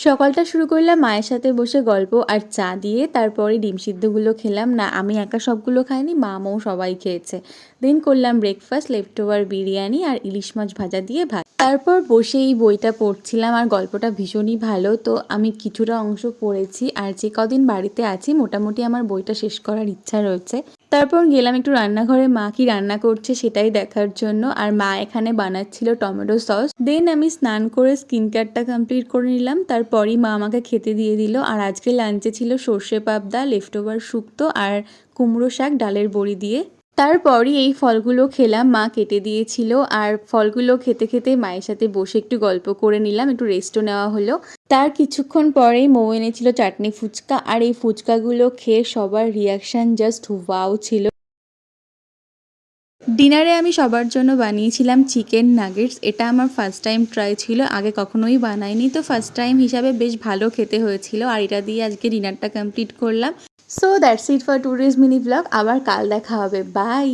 সকালটা শুরু করলাম মায়ের সাথে বসে গল্প আর চা দিয়ে। তারপরে ডিম সিদ্ধগুলো খেলাম। না, আমি একা সবগুলো খাইনি, মা মৌ সবাই খেয়েছে। দেন করলাম ব্রেকফাস্ট, লেফট ওভার বিরিয়ানি আর ইলিশ মাছ ভাজা দিয়ে ভাত। তারপর বসে এই বইটা পড়ছিলাম আর গল্পটা ভীষণই ভালো, তো আমি কিছুটা অংশ পড়েছি। আর যে কদিন বাড়িতে আছি মোটামুটি আমার বইটা শেষ করার ইচ্ছা রয়েছে। তারপর গেলাম একটু রান্নাঘরে, মা কি রান্না করছে সেটাই দেখার জন্য। আর মা এখানে বানাচ্ছিল টমেটো সস। দেন আমি স্নান করে স্কিন কেয়ারটা কমপ্লিট করে নিলাম। তারপরই মা আমাকে খেতে দিয়ে দিল। আর আজকে লাঞ্চে ছিল সর্ষে পাবদা, লেফট ওভার শুক্তো আর কুমড়ো শাক ডালের বড়ি দিয়ে। তারপরই এই ফলগুলো খেলাম, মা কেটে দিয়েছিল। আর ফলগুলো খেতে খেতে মায়ের সাথে বসে একটু গল্প করে নিলাম, একটু রেস্টও নেওয়া হলো। তার কিছুক্ষণ পরেই মৌ এনেছিল চাটনি ফুচকা, আর এই ফুচকাগুলো খেয়ে সবার রিয়াকশান জাস্ট ওয়াও ছিল। ডিনারে আমি সবার জন্য বানিয়েছিলাম চিকেন নাগেটস। এটা আমার ফার্স্ট টাইম ট্রাই ছিল, আগে কখনোই বানাইনি, তো ফার্স্ট টাইম হিসাবে বেশ ভালো খেতে হয়েছিল। আর এটা দিয়ে আজকে ডিনারটা কমপ্লিট করলাম। So that's it for today's mini blog. আবার কাল দেখা হবে, বাই।